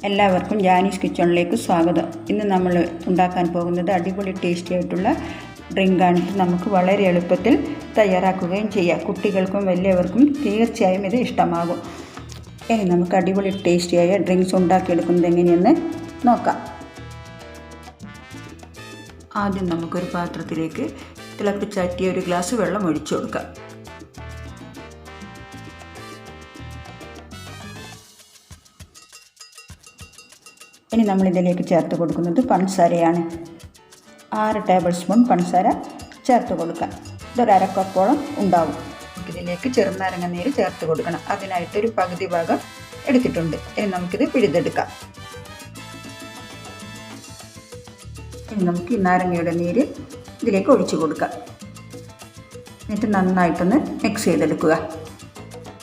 എല്ലാവർക്കും ജാനീസ് കിച്ചണിലേക്ക് സ്വാഗതം. ഇന്ന് നമ്മൾ ഉണ്ടാക്കാൻ പോകുന്നത് അടിപൊളി ടേസ്റ്റി ആയിട്ടുള്ള ഡ്രിങ്കാണ്. ഇത് നമുക്ക് വളരെ എളുപ്പത്തിൽ തയ്യാറാക്കുകയും ചെയ്യാം. കുട്ടികൾക്കും വലിയവർക്കും തീർച്ചയായും ഇത് ഇഷ്ടമാകും. ഇനി നമുക്ക് അടിപൊളി ടേസ്റ്റിയായ ഡ്രിങ്ക്സ് ഉണ്ടാക്കിയെടുക്കുന്നത് എങ്ങനെയെന്ന് നോക്കാം. ആദ്യം നമുക്കൊരു പാത്രത്തിലേക്ക് തിളപ്പിച്ചാറ്റിയ ഒരു ഗ്ലാസ് വെള്ളം ഒഴിച്ചു കൊടുക്കാം. ഇനി നമ്മളിതിലേക്ക് ചേർത്ത് കൊടുക്കുന്നത് പഞ്ചസാരയാണ്. 6 ടേബിൾ സ്പൂൺ പഞ്ചസാര ചേർത്ത് കൊടുക്കാം. ഇതൊരു അരക്കപ്പോളം ഉണ്ടാവും. ഇതിലേക്ക് ചെറുനാരങ്ങ നീര് ചേർത്ത് കൊടുക്കണം. അതിനായിട്ടൊരു പകുതി ഭാഗം എടുത്തിട്ടുണ്ട്. ഇനി നമുക്കിത് പിഴിതെടുക്കാം. ഇനി നമുക്ക് ഈ നാരങ്ങയുടെ നീര് ഇതിലേക്ക് ഒഴിച്ചു കൊടുക്കാം. എന്നിട്ട് നന്നായിട്ടൊന്ന് മിക്സ് ചെയ്തെടുക്കുക.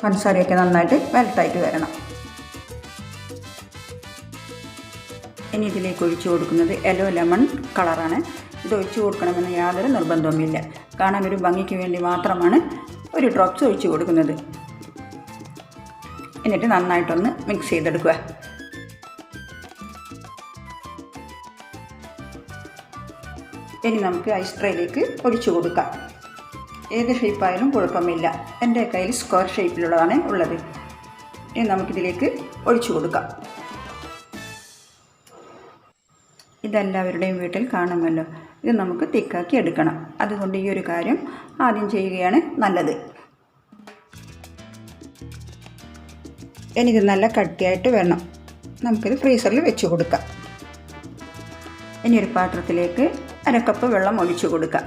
പഞ്ചസാരയൊക്കെ നന്നായിട്ട് മെൽട്ടായിട്ട് വരണം. ഇനി ഇതിലേക്ക് ഒഴിച്ചു കൊടുക്കുന്നത് യെല്ലോ ലെമൺ കളറാണ്. ഇത് ഒഴിച്ചു കൊടുക്കണമെന്ന് യാതൊരു നിർബന്ധവുമില്ല. കാണാൻ ഒരു ഭംഗിക്ക് വേണ്ടി മാത്രമാണ് ഒരു ഡ്രോപ്സ് ഒഴിച്ചു കൊടുക്കുന്നത്. എന്നിട്ട് നന്നായിട്ടൊന്ന് മിക്സ് ചെയ്തെടുക്കുക. ഇനി നമുക്ക് ഐസ് ട്രേയിലേക്ക് ഒഴിച്ചു കൊടുക്കാം. ഏത് ഷേപ്പായാലും കുഴപ്പമില്ല. എൻ്റെ കയ്യിൽ സ്ക്വയർ ഷേപ്പിലുള്ളതാണ് ഉള്ളത്. ഇനി നമുക്കിതിലേക്ക് ഒഴിച്ചു കൊടുക്കാം. ഇതെല്ലാവരുടെയും വീട്ടിൽ കാണുമല്ലോ. ഇത് നമുക്ക് തിക്കാക്കി എടുക്കണം. അതുകൊണ്ട് ഈ ഒരു കാര്യം ആദ്യം ചെയ്യുകയാണ് നല്ലത്. ഇനി ഇത് നല്ല കട്ടിയായിട്ട് വേണം. നമുക്കിത് ഫ്രീസറിൽ വെച്ച് കൊടുക്കാം. ഇനി ഒരു പാത്രത്തിലേക്ക് അരക്കപ്പ് വെള്ളം ഒഴിച്ചു കൊടുക്കാം.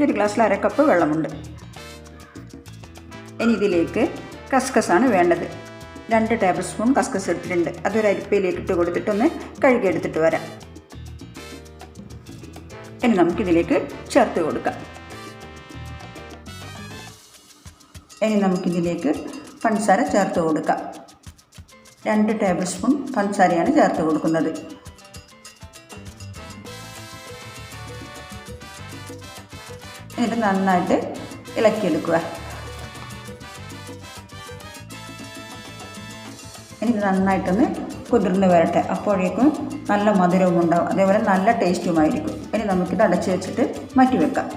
ഒരു ഗ്ലാസ്സിൽ അരക്കപ്പ് വെള്ളമുണ്ട്. ഇനി ഇതിലേക്ക് കസ്കസാണ് വേണ്ടത്. 2 ടേബിൾ സ്പൂൺ കസ്കസ് എടുത്തിട്ടുണ്ട്. അതൊരു അരിപ്പയിലേക്ക് ഇട്ട് കൊടുത്തിട്ടൊന്ന് കഴുകിയെടുത്തിട്ട് വരാം. ഇനി നമുക്കിതിലേക്ക് ചേർത്ത് കൊടുക്കാം. ഇനി നമുക്കിതിലേക്ക് പഞ്ചസാര ചേർത്ത് കൊടുക്കാം. 2 ടേബിൾ സ്പൂൺ പഞ്ചസാരയാണ് ചേർത്ത് കൊടുക്കുന്നത്. എന്നിട്ട് നന്നായിട്ട് ഇളക്കിയെടുക്കുക. ഇനി നന്നായിട്ടൊന്ന് കുതിർന്ന് വരട്ടെ. അപ്പോഴേക്കും നല്ല മധുരവും ഉണ്ടാവും, അതേപോലെ നല്ല ടേസ്റ്റുമായിരിക്കും. ഇനി നമുക്കിത് അടച്ച് വെച്ചിട്ട് മാറ്റി വെക്കാം.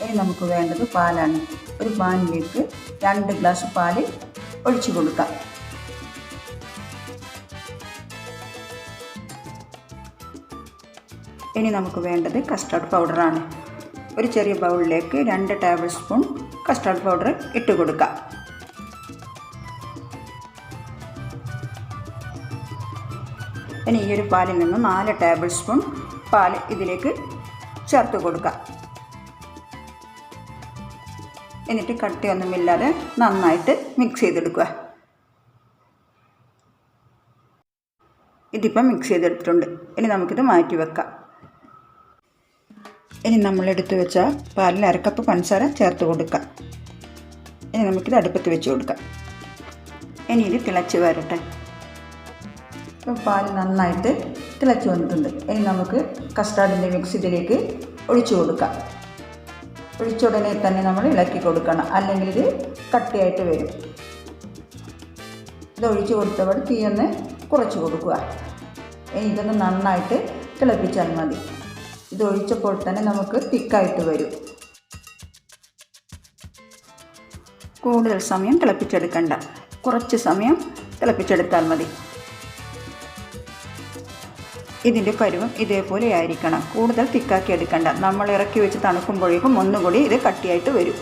ഇനി നമുക്ക് വേണ്ടത് പാലാണ്. ഒരു പാനിലേക്ക് 2 ഗ്ലാസ് പാല് ഒഴിച്ചു കൊടുക്കാം. ഇനി നമുക്ക് വേണ്ടത് കസ്റ്റാർഡ് പൗഡറാണ്. ഒരു ചെറിയ ബൗളിലേക്ക് 2 ടേബിൾ സ്പൂൺ കസ്റ്റാർഡ് പൗഡർ ഇട്ട് കൊടുക്കാം. ഇനി ഈ ഒരു പാലിൽ നിന്ന് 4 ടേബിൾ സ്പൂൺ പാൽ ഇതിലേക്ക് ചേർത്ത് കൊടുക്കാം. എന്നിട്ട് കട്ടിയൊന്നുമില്ലാതെ നന്നായിട്ട് മിക്സ് ചെയ്തെടുക്കുക. ഇതിപ്പം മിക്സ് ചെയ്തെടുത്തിട്ടുണ്ട്. ഇനി നമുക്കിത് മാറ്റി വെക്കാം. ഇനി നമ്മളെടുത്ത് വെച്ച പാലിൽ അരക്കപ്പ് പഞ്ചസാര ചേർത്ത് കൊടുക്കാം. ഇനി നമുക്കിത് അടുപ്പത്ത് വെച്ച് കൊടുക്കാം. ഇനി ഇത് തിളച്ച് വരട്ടെ. പാൽ നന്നായിട്ട് തിളച്ച് വന്നിട്ടുണ്ട്. ഇനി നമുക്ക് കസ്റ്റാർഡിൻ്റെ മിക്സ് ഇതിലേക്ക് ഒഴിച്ചു കൊടുക്കാം. ഒഴിച്ച ഉടനെ തന്നെ നമ്മൾ ഇളക്കി കൊടുക്കണം, അല്ലെങ്കിൽ ഇത് കട്ടിയായിട്ട് വരും. ഇത് ഒഴിച്ചു കൊടുത്തപ്പോൾ തീയൊന്ന് കുറച്ച് കൊടുക്കുക. ഇനി ഇതൊന്ന് നന്നായിട്ട് തിളപ്പിച്ചാൽ മതി. ഇത് ഒഴിച്ചപ്പോൾ തന്നെ നമുക്ക് തിക്കായിട്ട് വരും. കൂടുതൽ സമയം തിളപ്പിച്ചെടുക്കണ്ട, കുറച്ച് സമയം തിളപ്പിച്ചെടുത്താൽ മതി. ഇതിൻ്റെ പരുവം ഇതേപോലെ ആയിരിക്കണം. കൂടുതൽ തിക്കാക്കി എടുക്കണ്ട. നമ്മൾ ഇറക്കി വെച്ച് തണുക്കുമ്പോഴേക്കും ഒന്നുകൂടി ഇത് കട്ടിയായിട്ട് വരും.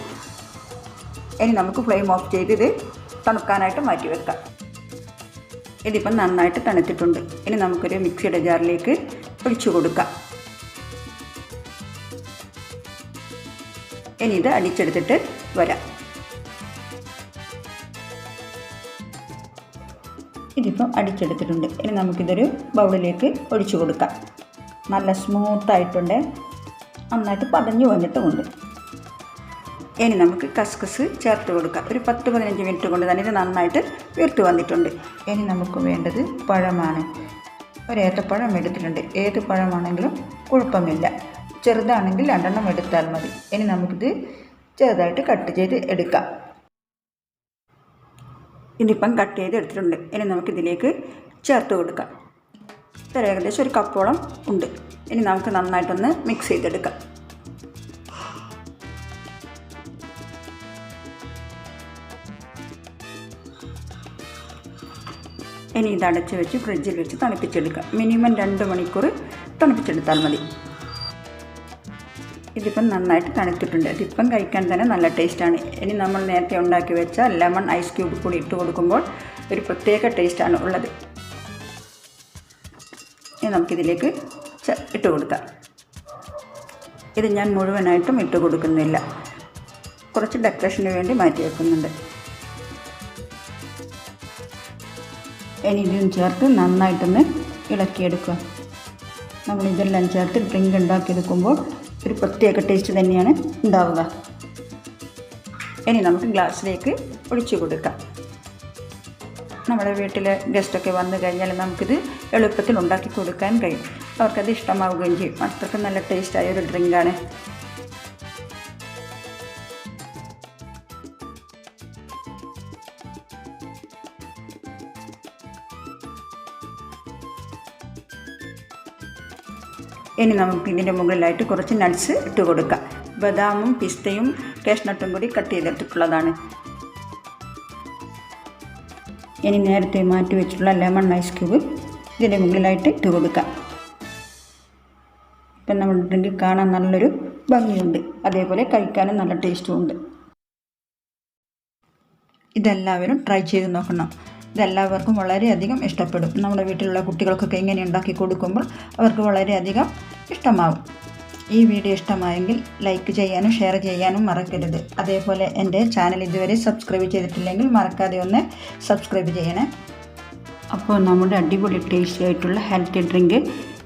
ഇനി നമുക്ക് ഫ്ലെയിം ഓഫ് ചെയ്ത് ഇത് തണുക്കാനായിട്ട് മാറ്റി വെക്കാം. ഇതിപ്പം നന്നായിട്ട് തണുത്തിട്ടുണ്ട്. ഇനി നമുക്കൊരു മിക്സിയുടെ ജാറിലേക്ക് ഒഴിച്ചു കൊടുക്കാം. ഇനി ഇത് അടിച്ചെടുത്തിട്ട് വരാം. ഇതിപ്പം അടിച്ചെടുത്തിട്ടുണ്ട്. ഇനി നമുക്കിതൊരു ബൗളിലേക്ക് ഒഴിച്ചു കൊടുക്കാം. നല്ല സ്മൂത്തായിട്ടുണ്ട്, നന്നായിട്ട് പതഞ്ഞു വന്നിട്ടുമുണ്ട്. ഇനി നമുക്ക് കസ്കസ് ചേർത്ത് കൊടുക്കാം. ഒരു 10-15 മിനിറ്റ് കൊണ്ട് തന്നെ ഇത് നന്നായിട്ട് വീർത്ത് വന്നിട്ടുണ്ട്. ഇനി നമുക്ക് വേണ്ടത് പഴമാണ്. ഒരു ഏത്തപ്പഴം എടുത്തിട്ടുണ്ട്. ഏത് പഴമാണെങ്കിലും കുഴപ്പമില്ല. ചെറുതാണെങ്കിൽ 2 എടുത്താൽ മതി. ഇനി നമുക്കിത് ചെറുതായിട്ട് കട്ട് ചെയ്ത് എടുക്കാം. ഇതിപ്പം കട്ട് ചെയ്ത് എടുത്തിട്ടുണ്ട്. ഇനി നമുക്കിതിലേക്ക് ചേർത്ത് കൊടുക്കാം. ഇത് ഏകദേശം ഒരു കപ്പോളം ഉണ്ട്. ഇനി നമുക്ക് നന്നായിട്ടൊന്ന് മിക്സ് ചെയ്തെടുക്കാം. ഇനി ഇത് അടച്ച് വെച്ച് ഫ്രിഡ്ജിൽ വെച്ച് തണുപ്പിച്ചെടുക്കാം. മിനിമം 2 മണിക്കൂർ തണുപ്പിച്ചെടുത്താൽ മതി. ഇതിപ്പം നന്നായിട്ട് തണുത്തിട്ടുണ്ട്. ഇതിപ്പം കഴിക്കാൻ തന്നെ നല്ല ടേസ്റ്റാണ്. ഇനി നമ്മൾ നേരത്തെ ഉണ്ടാക്കി വെച്ച ലെമൺ ഐസ് ക്യൂബ് കൂടി ഇട്ട് കൊടുക്കുമ്പോൾ ഒരു പ്രത്യേക ടേസ്റ്റാണ് ഉള്ളത്. ഇനി നമുക്കിതിലേക്ക് ഇട്ട് കൊടുക്കാം. ഇത് ഞാൻ മുഴുവനായിട്ടും ഇട്ട് കൊടുക്കുന്നില്ല, കുറച്ച് ഡെക്കറേഷന് വേണ്ടി മാറ്റി വെക്കുന്നുണ്ട്. ഇനി ഇതും ചേർത്ത് നന്നായിട്ടൊന്ന് ഇളക്കിയെടുക്കുക. നമ്മളിതെല്ലാം ചേർത്ത് ഡ്രിങ്ക് ഉണ്ടാക്കിയെടുക്കുമ്പോൾ ഒരു പ്രത്യേക ടേസ്റ്റ് തന്നെയാണ് ഉണ്ടാവുക. ഇനി നമുക്ക് ഗ്ലാസ്സിലേക്ക് ഒഴിച്ചു കൊടുക്കാം. നമ്മുടെ വീട്ടിൽ ഗസ്റ്റൊക്കെ വന്നു കഴിഞ്ഞാൽ നമുക്കിത് എളുപ്പത്തിൽ ഉണ്ടാക്കി കൊടുക്കാൻ കഴിയും. അവർക്കത് ഇഷ്ടമാവുകയും ചെയ്യും. അത്രയ്ക്ക് നല്ല ടേസ്റ്റായ ഒരു ഡ്രിങ്കാണ്. ഇനി നമുക്ക് ഇതിൻ്റെ മുകളിലായിട്ട് കുറച്ച് നട്ട്സ് ഇട്ട് കൊടുക്കാം. ബദാമും പിസ്തയും കാഷ്നട്ടും കൂടി കട്ട് ചെയ്തിട്ടുള്ളതാണ്. ഇനി നേരത്തെ മാറ്റി വെച്ചിട്ടുള്ള ലെമൺ ഐസ് ക്യൂബ് ഇതിൻ്റെ മുകളിലായിട്ട് ഇട്ട് കൊടുക്കാം. ഇപ്പം നമ്മുടെ ഡ്രിങ്ക് കാണാൻ നല്ലൊരു ഭംഗിയുണ്ട്, അതേപോലെ കഴിക്കാനും നല്ല ടേസ്റ്റും ഉണ്ട്. ഇതെല്ലാവരും ട്രൈ ചെയ്ത് നോക്കണം. ഇതെല്ലാവർക്കും വളരെയധികം ഇഷ്ടപ്പെടും. നമ്മുടെ വീട്ടിലുള്ള കുട്ടികൾക്കൊക്കെ ഇങ്ങനെ ഉണ്ടാക്കി കൊടുക്കുമ്പോൾ അവർക്ക് വളരെയധികം ഇഷ്ടമാവും. ഈ വീഡിയോ ഇഷ്ടമായെങ്കിൽ ലൈക്ക് ചെയ്യാനും ഷെയർ ചെയ്യാനും മറക്കരുത്. അതേപോലെ എൻ്റെ ചാനൽ ഇതുവരെ സബ്സ്ക്രൈബ് ചെയ്തിട്ടില്ലെങ്കിൽ മറക്കാതെ ഒന്ന് സബ്സ്ക്രൈബ് ചെയ്യണേ. അപ്പോൾ നമ്മുടെ അടിപൊളി ടേസ്റ്റി ആയിട്ടുള്ള ഹെൽത്തി ഡ്രിങ്ക്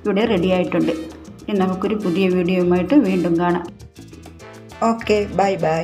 ഇവിടെ റെഡി ആയിട്ടുണ്ട്. ഇനി നമുക്കൊരു പുതിയ വീഡിയോയുമായിട്ട് വീണ്ടും കാണാം. Okay, bye bye.